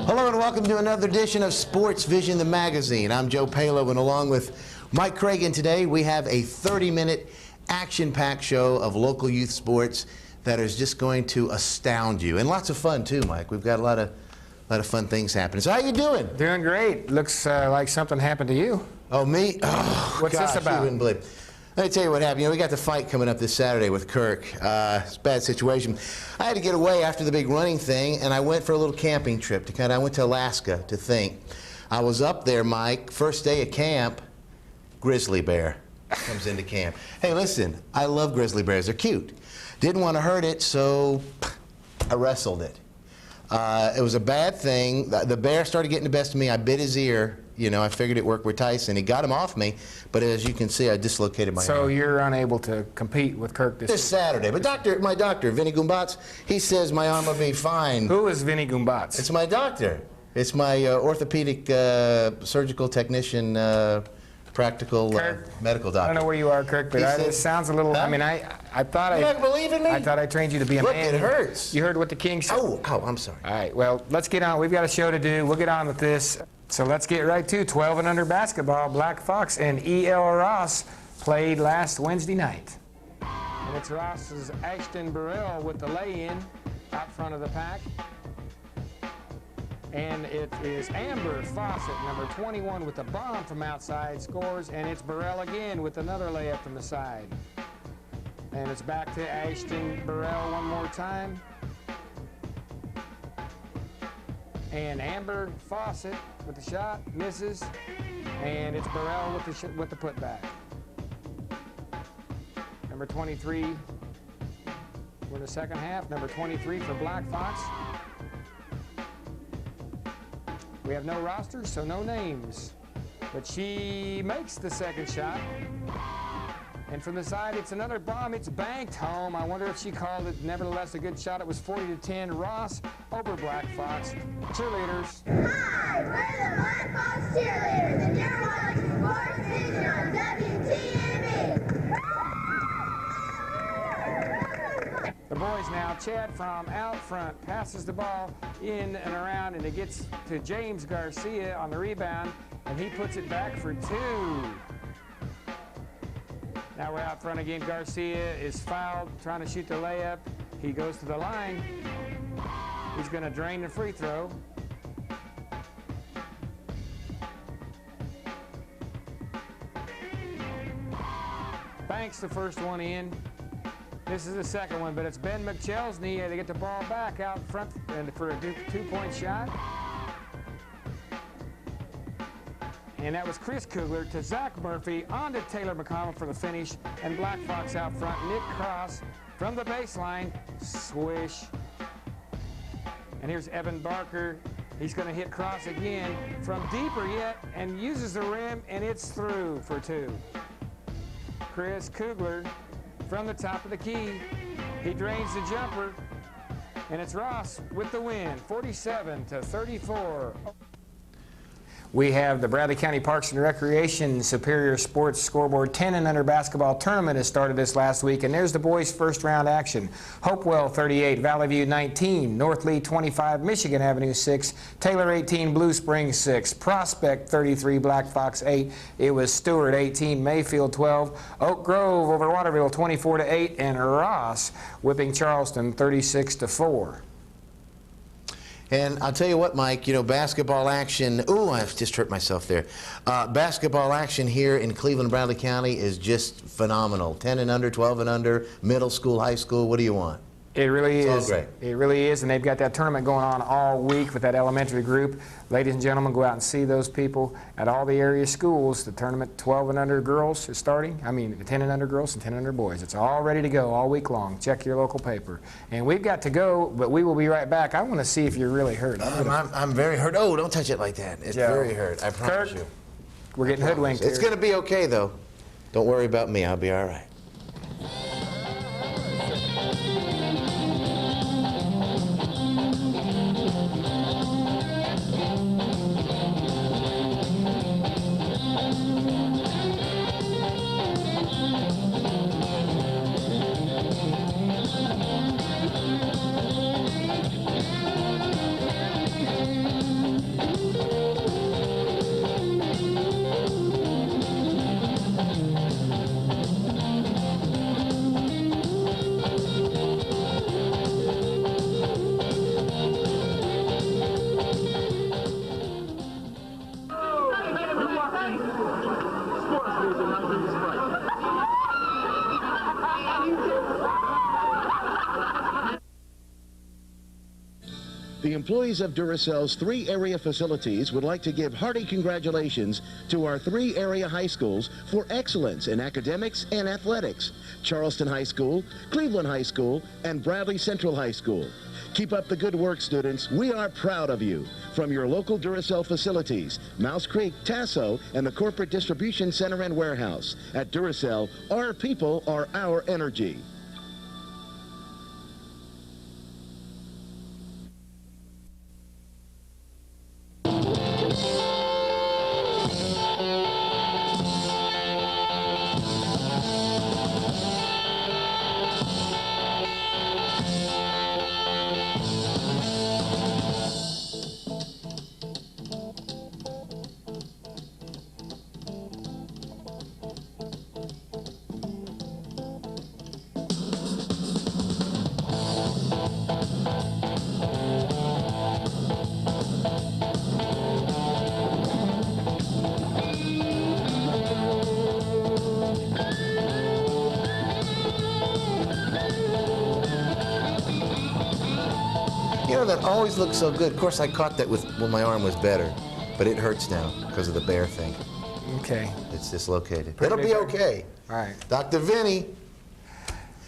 Hello and welcome to another edition of SportsVision, the magazine. I'm Joe Palo, and along with Mike Cragen today, we have a 30-minute action-packed show of local youth sports that is just going to astound you. And lots of fun, too, Mike. We've got a lot of fun things happening. So how you doing? Doing great. Looks like something happened to you. Oh, me? Oh, what's gosh, this about? You wouldn't believe. Let me tell you what happened. You know, we got the fight coming up this Saturday with Kirk. It's a bad situation. I had to get away after the big running thing, and I went for a little camping trip. I went to Alaska to think. I was up there, Mike, first day of camp, grizzly bear comes into camp. Hey, listen, I love grizzly bears. They're cute. Didn't want to hurt it, so I wrestled it. It was a bad thing. The bear started getting the best of me. I bit his ear. You know, I figured it worked with Tyson. He got him off me, but as you can see, I dislocated my arm. So you're unable to compete with Kirk this Saturday. But my doctor, Vinny Gumbats, he says my arm will be fine. Who is Vinny Gumbats? It's my doctor. It's my orthopedic surgical technician, practical medical doctor. I don't know where you are, Kirk, but it sounds a little. Huh? I mean, I thought you don't believe in me? I thought I trained you to be a man. It hurts. You heard what the king said. Oh, I'm sorry. All right. Well, let's get on. We've got a show to do. We'll get on with this. So let's get right to 12 and under basketball. Black Fox and E.L. Ross played last Wednesday night. And it's Ross's Ashton Burrell with the lay-in out front of the pack. And it is Amber Fawcett, number 21, with the bomb from outside, scores, and it's Burrell again with another layup from the side. And it's back to Ashton Burrell one more time. And Amber Fawcett with the shot, misses, and it's Burrell with the putback. Number 23 for the second half, number 23 for Black Fox. We have no rosters, so no names. But she makes the second shot. And from the side, it's another bomb. It's banked home. I wonder if she called it. Nevertheless, a good shot. It was 40-10. Ross over Black Fox. Cheerleaders. Hi, we're the Black Fox cheerleaders, and you're watching SportsVision on WTME. The boys now. Chad from out front passes the ball in and around, and it gets to James Garcia on the rebound, and he puts it back for two. Now we're out front again. Garcia is fouled, trying to shoot the layup. He goes to the line. He's going to drain the free throw. Banks the first one in. This is the second one, but it's Ben McChesney. They get the ball back out front and for a two-point shot. And that was Chris Kugler to Zach Murphy, on to Taylor McConnell for the finish, and Black Fox out front. Nick Cross from the baseline, swish. And here's Evan Barker. He's going to hit Cross again from deeper yet, and uses the rim, and it's through for two. Chris Kugler from the top of the key. He drains the jumper, and it's Ross with the win, 47-34. We have the Bradley County Parks and Recreation Superior Sports Scoreboard 10 and under basketball tournament has started this last week, and there's the boys' first round action. Hopewell 38, Valley View 19, North Lee 25, Michigan Avenue 6, Taylor 18, Blue Springs 6, Prospect 33, Black Fox 8. It was Stewart 18, Mayfield 12, Oak Grove over Waterville 24-8, and Ross whipping Charleston 36-4. And I'll tell you what, Mike, you know, basketball action, ooh, I've just hurt myself there. Basketball action here in Cleveland, Bradley County is just phenomenal. 10 and under, 12 and under, middle school, high school, what do you want? It really is. It's all great. It really is, and they've got that tournament going on all week with that elementary group. Ladies and gentlemen, go out and see those people at all the area schools. The tournament 12 and under girls is starting. I mean, 10 and under girls and 10 and under boys. It's all ready to go all week long. Check your local paper. And we've got to go, but we will be right back. I want to see if you're really hurt. I'm very hurt. Oh, don't touch it like that. It's very hurt. I promise Kirk, you. We're getting hoodwinked here. It's going to be okay, though. Don't worry about me. I'll be all right. The employees of Duracell's 3 area facilities would like to give hearty congratulations to our 3 area high schools for excellence in academics and athletics: Charleston High School, Cleveland High School, and Bradley Central High School. Keep up the good work, students. We are proud of you. From your local Duracell facilities, Mouse Creek, Tasso, and the Corporate Distribution Center and Warehouse. At Duracell, our people are our energy. You know, that always looks so good. Of course, I caught that when my arm was better, but it hurts now because of the bear thing. Okay. It's dislocated. Pretty It'll be big. okay. All right. Dr. Vinny.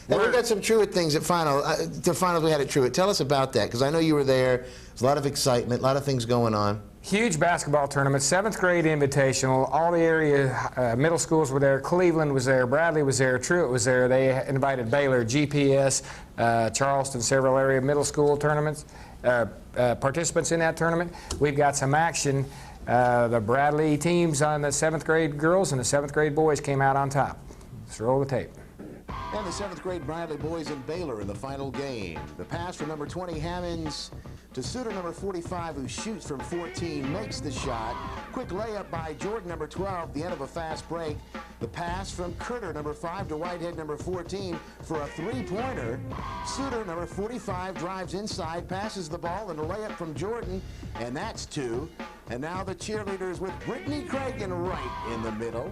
Now, we got some Truett things at the finals we had at Truett. Tell us about that, because I know you were there. There's a lot of excitement, a lot of things going on. Huge basketball tournament, 7th grade invitational. All the area middle schools were there. Cleveland was there. Bradley was there. Truett was there. They invited Baylor, GPS, Charleston, several area middle school tournaments, participants in that tournament. We've got some action. The Bradley teams on the 7th grade girls and the 7th grade boys came out on top. Let's roll the tape. And the 7th grade Bradley boys and Baylor in the final game. The pass from number 20 Hammonds to Suter number 45, who shoots from 14, makes the shot. Quick layup by Jordan number 12, the end of a fast break. The pass from Curter number 5 to Whitehead number 14 for a three-pointer. Suter number 45 drives inside, passes the ball, and a layup from Jordan, and that's 2. And now the cheerleaders with Brittany Cragen right in the middle.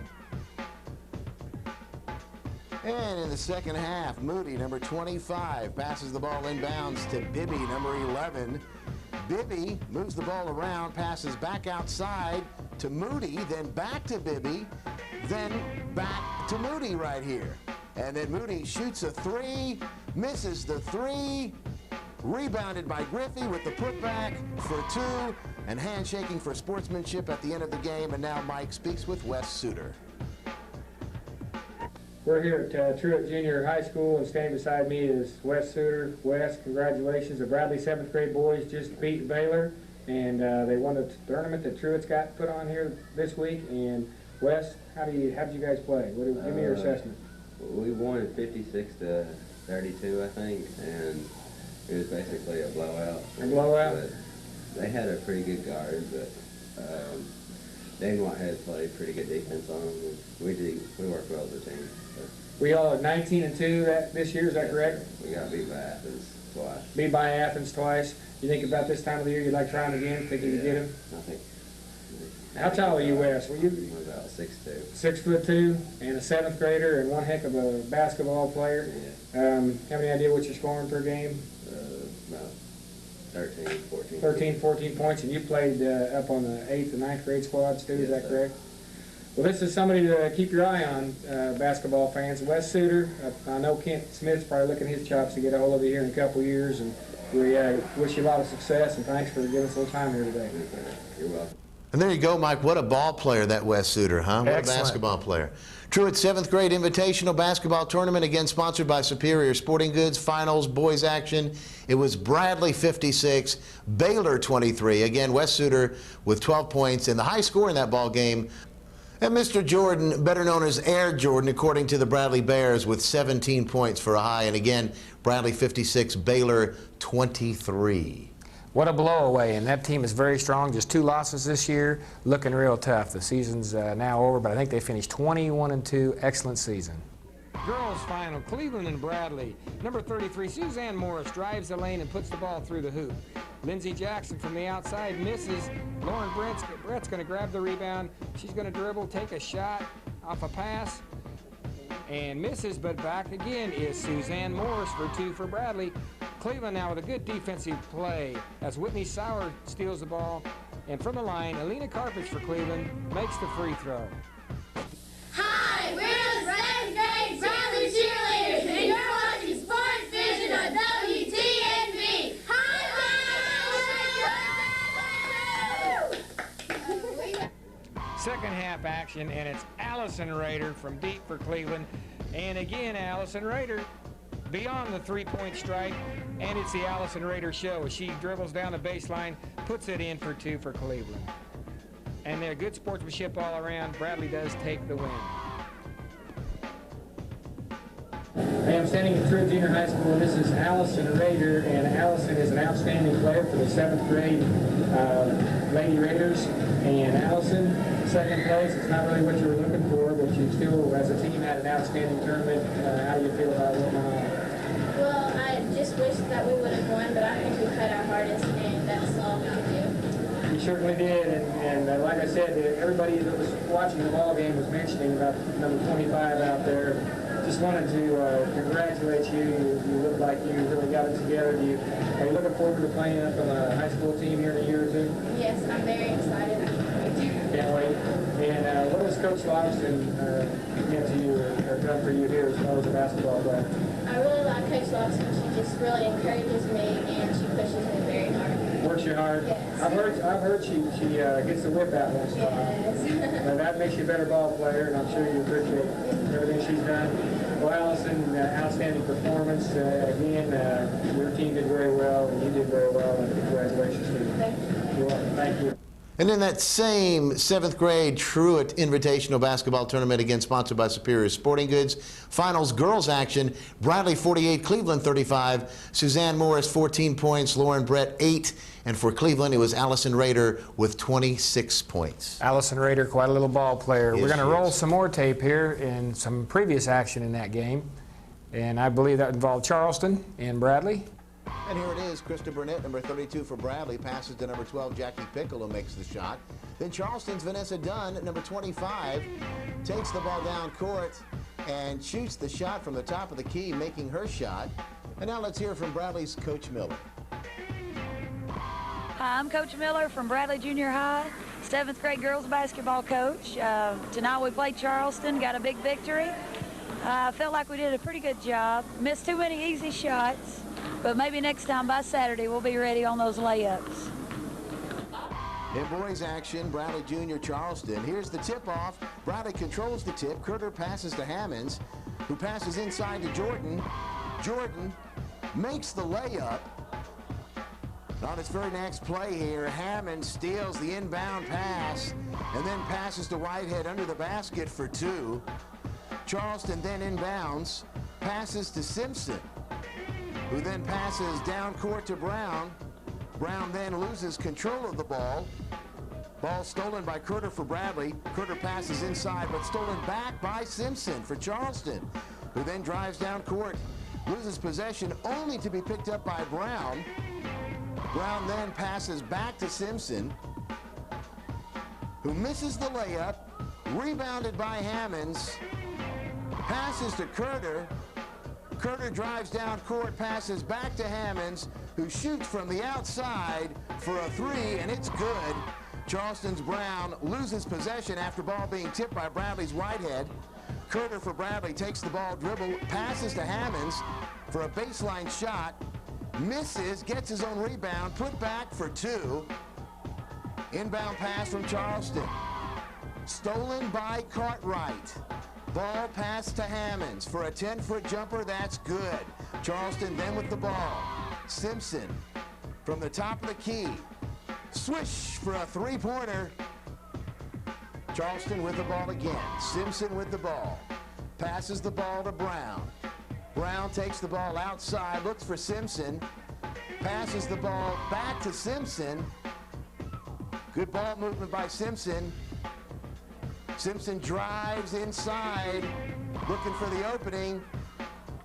And in the second half, Moody, number 25, passes the ball inbounds to Bibby, number 11. Bibby moves the ball around, passes back outside to Moody, then back to Bibby, then back to Moody right here. And then Moody shoots a 3, misses the 3, rebounded by Griffey with the putback for 2, and handshaking for sportsmanship at the end of the game. And now Mike speaks with Wes Suter. We're here at Truett Junior High School, and standing beside me is Wes Suter. Wes, congratulations. The Bradley 7th grade boys just beat Baylor, and they won the tournament that Truett's got put on here this week. And Wes, how did you guys play? Give me your assessment. We won 56-32, I think, and it was basically a blowout. A blowout? But they had a pretty good guard, but Dane Whitehead played pretty good defense on them. We worked well as a team. We all are 19-2 this year, is that correct? We got beat by Athens twice. Beat by Athens twice. You think about this time of the year, you'd like trying again, think you could get him? I think. How tall are you, Wes? Were you We're about 6'2". 6'2", and a 7th grader, and one heck of a basketball player? Yeah. Have any idea what you're scoring per game? About 13, 14. 13, 14 points, and you played up on the 8th and 9th grade squads too, is that correct? Well, this is somebody to keep your eye on, basketball fans. Wes Suter, I know Kent Smith's probably licking his chops to get a hold of you here in a couple of years, and we wish you a lot of success, and thanks for giving us a little time here today. You're welcome. And there you go, Mike. What a ball player that Wes Suter, huh? What Excellent. a basketball player. Truett 7th grade invitational basketball tournament, again sponsored by Superior Sporting Goods. Finals, boys action. It was Bradley 56, Baylor 23. Again, Wes Suter with 12 points and the high score in that ball game. And Mr. Jordan, better known as Air Jordan, according to the Bradley Bears, with 17 points for a high. And again, Bradley 56, Baylor 23. What a blowaway, and that team is very strong. Just 2 losses this year, looking real tough. The season's now over, but I think they finished 21-2. Excellent season. Girls final, Cleveland and Bradley. Number 33, Suzanne Morris drives the lane and puts the ball through the hoop. Lindsey Jackson from the outside misses. Lauren Brett's going to grab the rebound. She's going to dribble, take a shot off a pass, and misses, but back again is Suzanne Morris for 2 for Bradley. Cleveland now with a good defensive play as Whitney Sauer steals the ball. And from the line, Alina Karpich for Cleveland makes the free throw. Hi, we're the 7th grade Bradley cheerleaders, and you're watching SportsVision on WTNB. Hi, Second half action, and it's Allison Rader from deep for Cleveland. And again, Allison Rader beyond the three-point strike, and it's the Allison Rader show as she dribbles down the baseline, puts it in for 2 for Cleveland. And they're good sportsmanship all around. Bradley does take the win. I am standing at Truett Junior High School, and this is Allison Rader, and Allison is an outstanding player for the 7th grade Lady Raiders. And Allison, second place, it's not really what you were looking for, but you still, as a team, had an outstanding tournament. How do you feel about what went on? Well, I just wish that we would have won, but I think we cut our hardest, and that's all we could do. We certainly did, and like I said, everybody that was watching the ball game was mentioning about number 25 out there. Just wanted to congratulate you. You look like you really got it together. Are you looking forward to playing up on a high school team here in a year or two? Yes, I'm very excited. I can't wait. Can't wait. And what has Coach Lobson meant to you or done for you here as far as a basketball player? I really like Coach Lawson. She just really encourages me, and she pushes me very hard. Works you hard? Yes. I've heard she gets the whip out once in a while. Yes. Now that makes you a better ball player, and I'm sure you appreciate everything she's done. Well, Allison, outstanding performance. Again, your team did very well, and you did very well, and congratulations to you. Thank you. You're welcome. Thank you. And in that same 7th grade Truett Invitational Basketball Tournament, again sponsored by Superior Sporting Goods, finals girls action, Bradley 48, Cleveland 35, Suzanne Morris 14 points, Lauren Brett 8, and for Cleveland it was Allison Rader with 26 points. Allison Rader, quite a little ball player. Yes, We're going to she roll is. some more tape here in some previous action in that game, and I believe that involved Charleston and Bradley. And here it is, Krista Burnett, number 32 for Bradley, passes to number 12, Jackie Pickle, who makes the shot. Then Charleston's Vanessa Dunn, number 25, takes the ball down court and shoots the shot from the top of the key, making her shot. And now let's hear from Bradley's Coach Miller. Hi, I'm Coach Miller from Bradley Junior High, 7th grade girls basketball coach. Tonight we played Charleston, got a big victory. I felt like we did a pretty good job. Missed too many easy shots, but maybe next time by Saturday we'll be ready on those layups. In boys action, Bradley Junior Charleston. Here's the tip-off. Bradley controls the tip. Curter passes to Hammonds, who passes inside to Jordan. Jordan makes the layup. On its very next play here, Hammond steals the inbound pass and then passes to Whitehead under the basket for 2. Charleston then inbounds, passes to Simpson, who then passes down court to Brown. Brown then loses control of the ball. Ball stolen by Curter for Bradley. Curter passes inside, but stolen back by Simpson for Charleston, who then drives down court, loses possession only to be picked up by Brown. Brown then passes back to Simpson, who misses the layup, rebounded by Hammonds, passes to Curter. Curter drives down court, passes back to Hammonds, who shoots from the outside for a 3, and it's good. Charleston's Brown loses possession after ball being tipped by Bradley's Whitehead. Curter for Bradley takes the ball, dribble, passes to Hammonds for a baseline shot, misses, gets his own rebound, put back for 2. Inbound pass from Charleston. Stolen by Cartwright. Ball pass to Hammonds for a 10-foot jumper. That's good. Charleston then with the ball. Simpson from the top of the key. Swish for a 3-pointer. Charleston with the ball again. Simpson with the ball. Passes the ball to Brown. Brown takes the ball outside, looks for Simpson. Passes the ball back to Simpson. Good ball movement by Simpson. Simpson drives inside, looking for the opening.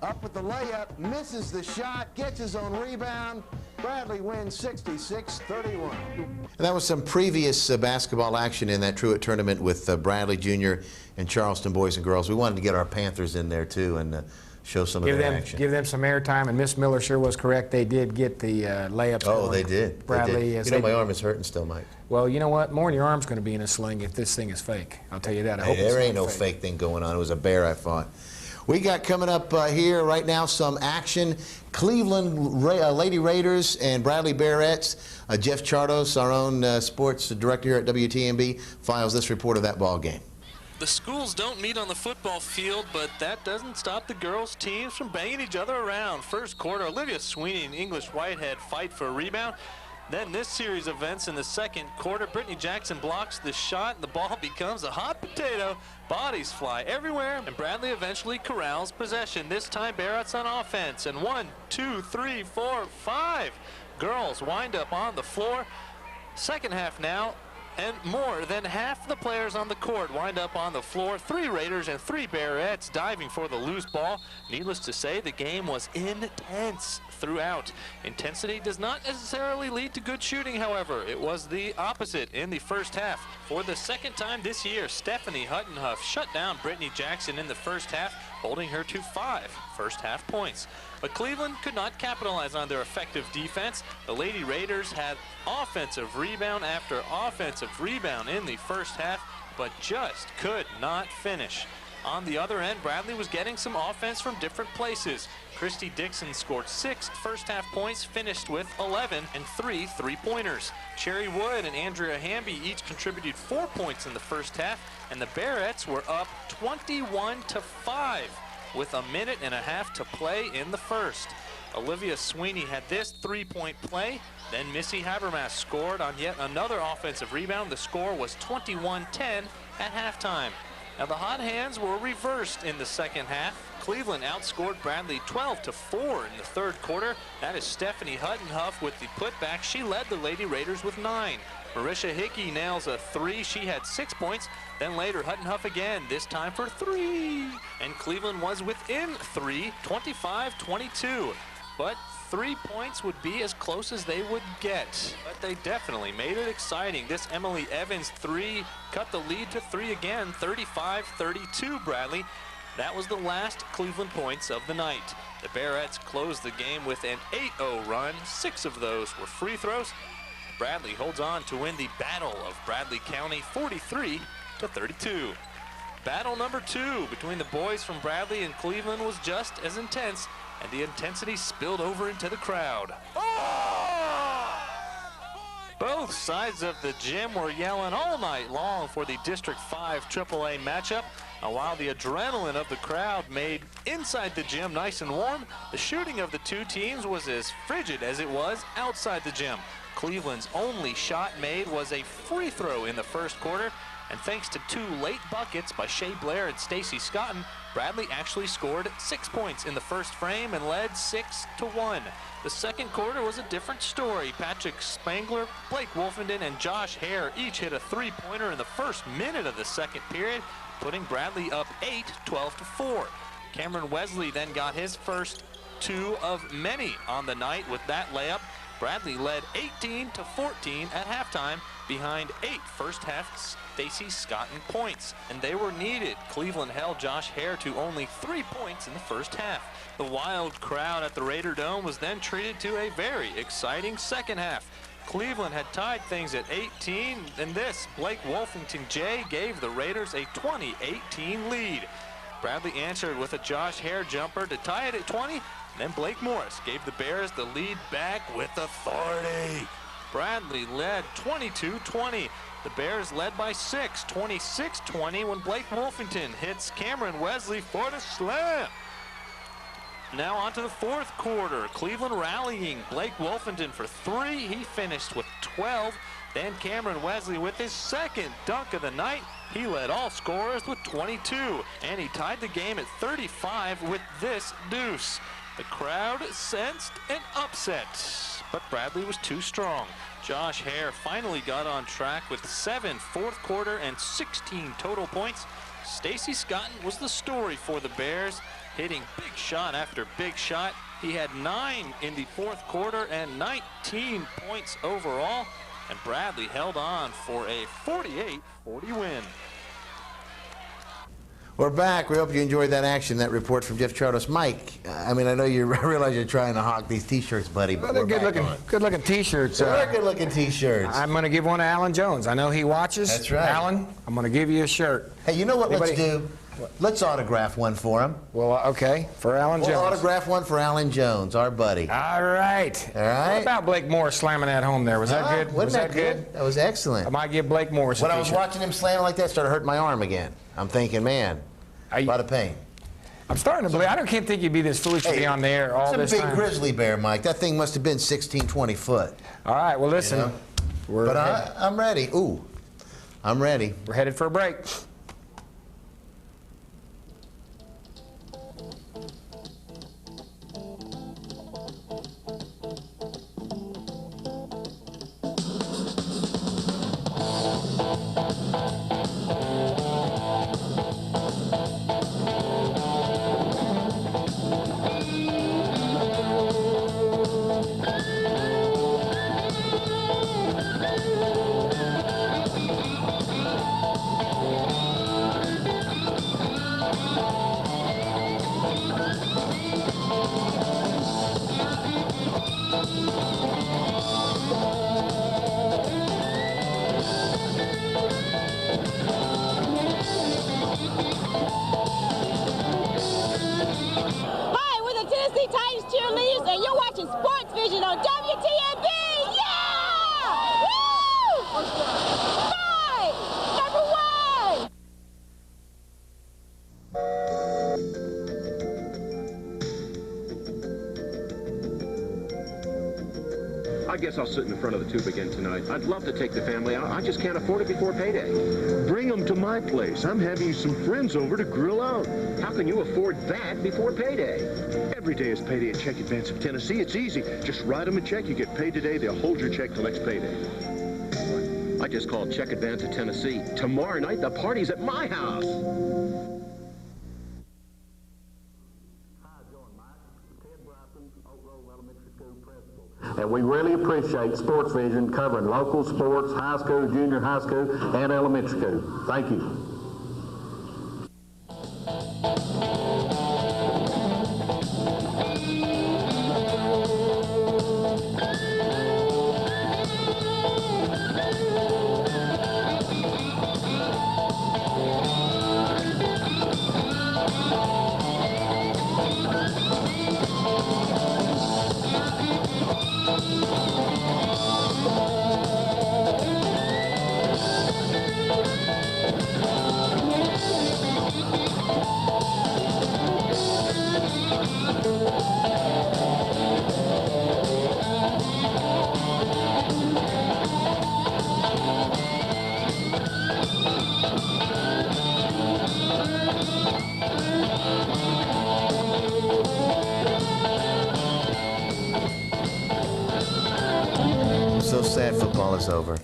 Up with the layup, misses the shot, gets his own rebound. Bradley wins 66-31. And that was some previous basketball action in that Truett tournament with Bradley Jr. and Charleston boys and girls. We wanted to get our Panthers in there too and show some of their action. Give them some airtime, and Miss Miller sure was correct. They did get the layups. Oh, going. they did. Bradley, You know, my arm is hurting still, Mike. Well, you know what? More than your arm's going to be in a sling if this thing is fake. I'll tell you that. I hope There it's ain't not no fake thing going on. It was a bear I fought. We got coming up here right now some action. Cleveland Lady Raiders and Bradley Bearettes. Jeff Chardos, our own sports director here at WTMB, files this report of that ball game. The schools don't meet on the football field, but that doesn't stop the girls' teams from banging each other around. First quarter, Olivia Sweeney and English Whitehead fight for a rebound. Then this series of events in the second quarter, Brittany Jackson blocks the shot, and the ball becomes a hot potato. Bodies fly everywhere, and Bradley eventually corrals possession. This time, Barrett's on offense, and 1, 2, 3, 4, 5 girls wind up on the floor. Second half now, and more than half the players on the court wind up on the floor. 3 Raiders and 3 Bearettes diving for the loose ball. Needless to say, the game was intense throughout. Intensity does not necessarily lead to good shooting, however. It was the opposite in the first half. For the second time this year, Stephanie Huttenhuff shut down Brittany Jackson in the first half, holding her to 5 first-half points. But Cleveland could not capitalize on their effective defense. The Lady Raiders had offensive rebound after offensive rebound in the first half, but just could not finish. On the other end, Bradley was getting some offense from different places. Christy Dixon scored 6 first-half points, finished with 11 and 3 three-pointers. Cherry Wood and Andrea Hamby each contributed 4 points in the first half, and the Bearettes were up 21-5 with a minute and a half to play in the first. Olivia Sweeney had this 3-point play. Then Missy Habermas scored on yet another offensive rebound. The score was 21-10 at halftime. Now the hot hands were reversed in the second half. Cleveland outscored Bradley 12-4 in the third quarter. That is Stephanie Huttenhuff with the putback. She led the Lady Raiders with 9. Marisha Hickey nails a 3. She had 6 points. Then later, Huttenhuff again, this time for 3. And Cleveland was within 3, 25-22. But 3 points would be as close as they would get. But they definitely made it exciting. This Emily Evans 3 cut the lead to 3 again, 35-32 Bradley. That was the last Cleveland points of the night. The Bearettes closed the game with an 8-0 run. 6 of those were free throws. Bradley holds on to win the Battle of Bradley County 43-32. Battle number 2 between the boys from Bradley and Cleveland was just as intense, and the intensity spilled over into the crowd. Both sides of the gym were yelling all night long for the District 5 AAA matchup. And while the adrenaline of the crowd made inside the gym nice and warm, the shooting of the two teams was as frigid as it was outside the gym. Cleveland's only shot made was a free throw in the first quarter, and thanks to 2 late buckets by Shea Blair and Stacy Scotton, Bradley actually scored 6 points in the first frame and led 6-1. The second quarter was a different story. Patrick Spangler, Blake Wolfenden, and Josh Hare each hit a 3-pointer in the first minute of the second period, putting Bradley up 8, 12-4. Cameron Wesley then got his first 2 of many on the night with that layup. Bradley led 18-14 at halftime behind 8 first-half Stacy Scotton points, and they were needed. Cleveland held Josh Hare to only 3 points in the first half. The wild crowd at the Raider Dome was then treated to a very exciting second half. Cleveland had tied things at 18, and this Blake Wolfington J gave the Raiders a 20-18 lead. Bradley answered with a Josh Hare jumper to tie it at 20. Then Blake Morris gave the Bears the lead back with authority. Bradley led 22-20. The Bears led by 6, 26-20 when Blake Wolfington hits Cameron Wesley for the slam. Now on to the fourth quarter. Cleveland rallying. Blake Wolfington for 3. He finished with 12. Then Cameron Wesley with his second dunk of the night. He led all scorers with 22. And he tied the game at 35 with this deuce. The crowd sensed an upset, but Bradley was too strong. Josh Hare finally got on track with 7 fourth quarter and 16 total points. Stacy Scotton was the story for the Bears, hitting big shot after big shot. He had 9 in the fourth quarter and 19 points overall, and Bradley held on for a 48-40 win. We're back. We hope you enjoyed that action, that report from Jeff Chardos. Mike, I mean, I know you realize you're trying to hawk these T-shirts, buddy, but Well, we're they're back on. good-looking T-shirts. They're good-looking T-shirts. I'm going to give one to Alan Jones. I know he watches. That's right. Alan, I'm going to give you a shirt. Hey, you know what Anybody- let's do? Let's autograph one for him. Well, okay, for Alan We'll Jones. autograph one for Alan Jones, our buddy. All right. All right. What about Blake Morris slamming that home there? Was that Huh? good? Wasn't Was that good? That was excellent. I might give Blake Morris a When I was T-shirt. watching him slam like that, it started hurting my arm again. I'm thinking, man, a lot of pain. I'm starting to believe. Can't think you'd be this foolish to be on the air all this It's a big time. grizzly bear, Mike. That thing must have been 16, 20 foot. All right. Well, listen. You know? But I'm ready. Ooh, I'm ready. We're headed for a break. Hi, we're the Tennessee Titans cheerleaders, and you're watching SportsVision on WTNB. Yeah! Woo! Fight! Number one! I guess I'll sit in the front of the tube again tonight. I'd love to take the family out. I just can't afford it before payday. Bring them to my place. I'm having some friends over to grill out. How can you afford that before payday? Every day is payday at Check Advance of Tennessee. It's easy. Just write them a check. You get paid today. They'll hold your check till next payday. I just called Check Advance of Tennessee. Tomorrow night, the party's at my house. And we really appreciate SportsVision covering local sports, high school, junior high school, and elementary school. Thank you. I'm so sad football is over.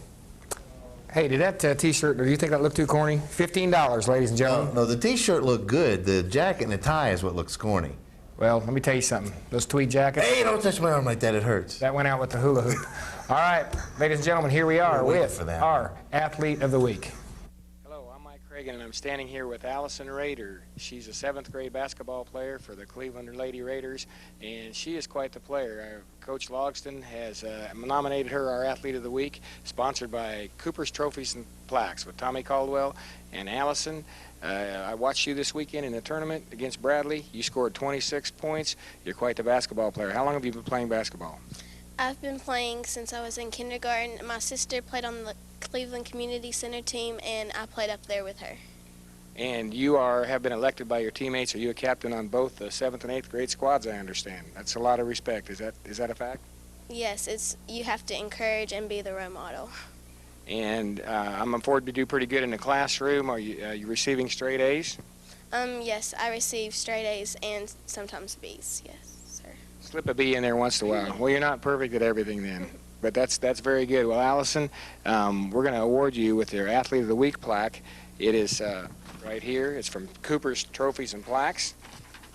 Hey, did that T-shirt, or do you think that looked too corny? $15, ladies and gentlemen. No, the T-shirt looked good. The jacket and the tie is what looks corny. Well, let me tell you something. Those tweed jackets. Hey, don't touch my arm like that. It hurts. That went out with the hula hoop. All right, ladies and gentlemen, here we are We're waiting with for that. our Athlete of the Week. Hello, I'm Mike Cragen, and I'm standing here with Allison Rader. She's a 7th grade basketball player for the Cleveland Lady Raiders, and she is quite the player. Coach Logston has nominated her our Athlete of the Week, sponsored by Cooper's Trophies and Plaques with Tommy Caldwell and Allison. I watched you this weekend in the tournament against Bradley. You scored 26 points. You're quite the basketball player. How long have you been playing basketball? I've been playing since I was in kindergarten. My sister played on the Cleveland Community Center team, and I played up there with her. And you have been elected by your teammates. Are you a captain on both the 7th and 8th grade squads, I understand? That's a lot of respect. Is that a fact? Yes, you have to encourage and be the role model. And I'm afforded to do pretty good in the classroom. Are you receiving straight A's? Yes, I receive straight A's and sometimes B's. Yes, sir. Slip a B in there once in a while. Well, you're not perfect at everything then, but that's very good. Well, Allison, we're going to award you with your Athlete of the Week plaque. It is right here. It's from Cooper's Trophies and Plaques,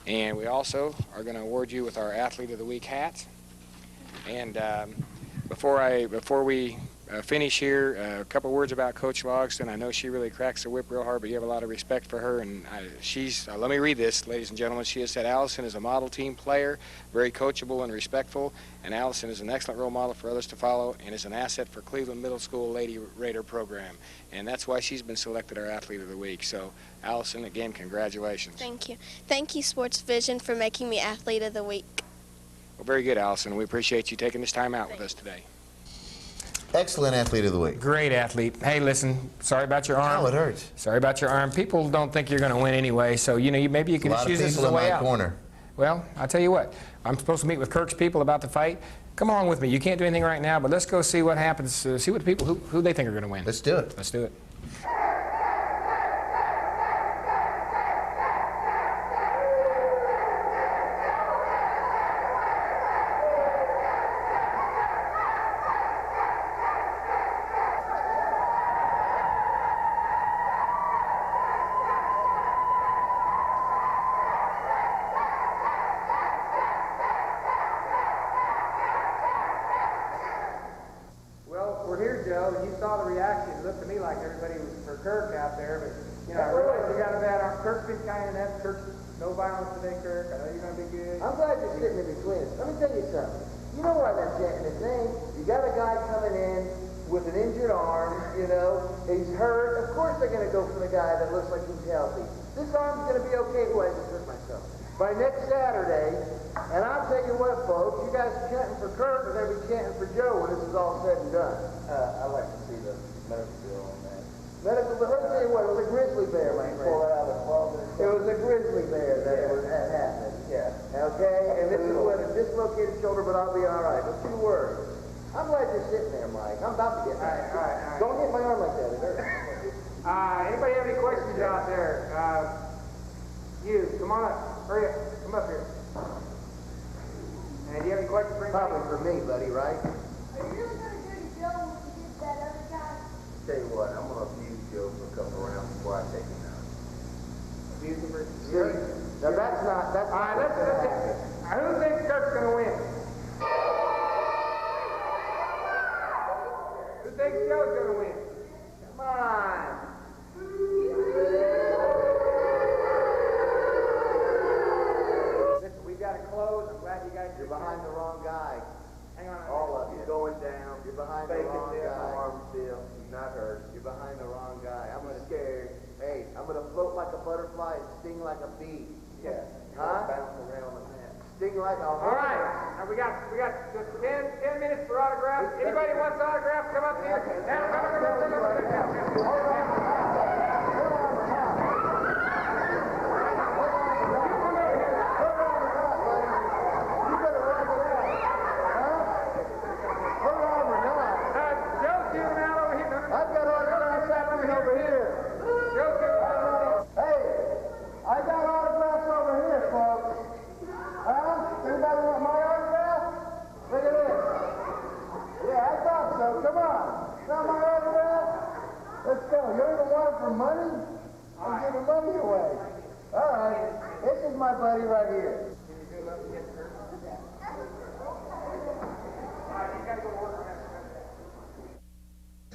and we also are going to award you with our Athlete of the Week hat. And before we finish here, a couple words about Coach Logston. I know she really cracks the whip real hard, but you have a lot of respect for her. And let me read this, ladies and gentlemen. She has said, Allison is a model team player, very coachable and respectful, and Allison is an excellent role model for others to follow and is an asset for Cleveland Middle School Lady Raider program. And that's why she's been selected our Athlete of the Week. So, Allison, again, congratulations. Thank you. Thank you, SportsVision, for making me Athlete of the Week. Well, very good, Allison. We appreciate you taking this time out with us today. Excellent Athlete of the Week. Great athlete. Hey, listen, sorry about your arm. Oh, it hurts. Sorry about your arm. People don't think you're going to win anyway, so, maybe you can just use this as a way out. Corner. Well, I'll tell you what. I'm supposed to meet with Kirk's people about the fight. Come along with me. You can't do anything right now, but let's go see what happens, see what the people, who they think are going to win. Let's do it. Let's do it. You saw the reaction. It looked to me like everybody was for Kirk out there, but I realize you got a bad arm. Kirk's been kind of that. Kirk's no violence today, Kirk. I know you're gonna be good. I'm glad you're sitting in between us. Let me tell you something. You know why they're chanting his name? You got a guy coming in with an injured arm. He's hurt. Of course they're gonna go for the guy that looks like he's healthy. This arm's gonna be okay. Who hasn't hurt myself? By next Saturday, and I'll tell you what, folks, you guys are chanting for Kirk, or they'll be chanting for Joe when this is all said and done. I'd like to see the medical bill on that. Medical bill? Let me tell you what, it was a grizzly bear, my friend. Pull it out of the closet. It was a grizzly bear that happened. Yeah. Okay? And this is what a dislocated shoulder, but I'll be all right. But 2 words. I'm glad you're sitting there, Mike. I'm about to get mad. All right. Don't hit my arm like that. It hurts. Anybody have any questions out there? You, come on up. Hurry up. Come up here. And do you have any questions for anybody? Probably for me, buddy, right? Are you really going to do Joe when you get that other guy? Tell you what, I'm going to abuse Joe for a couple of rounds before I take him out. Abuse him for... Now that's not... All right, let's who thinks Kirk's going to win? Who thinks Joe's going to win? Come on. Listen, we've got to close. I'm glad you guys... You're behind the wrong guy. Hang on. All of you. Going down. You're behind the wrong guy. Arm still. He's not hurt. You're behind the wrong guy. I'm scared. Hey, I'm going to float like a butterfly and sting like a bee. Yeah. Huh? Bounce around the mat. Sting like a... All right. Now we got just 10 minutes for autographs. Anybody wants autographs, come up here. Money? I'm giving money away. All right. This is my buddy right here.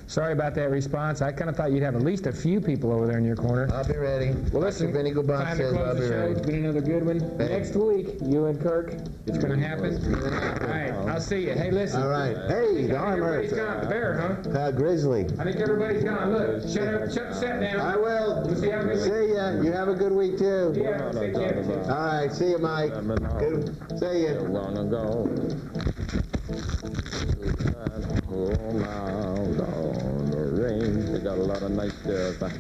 Sorry about that response. I kind of thought you'd have at least a few people over there in your corner. I'll be ready. Well, listen, Vinny Gobon time to says close I'll the be show. ready. It's been another good one. Next week, you and Kirk, it's going to happen. All right, I'll see you. Hey, listen. All right. Hey, the arm hurts. Everybody's gone. The bear, huh? Grizzly. I think everybody's gone. Look, shut the set down. I will. We'll see how good See ya. You have a good week, too. Yeah, see you. All right. See you, Mike. Good. See ya. Long ago. Oh, now down the range, they got a lot of nice stuff.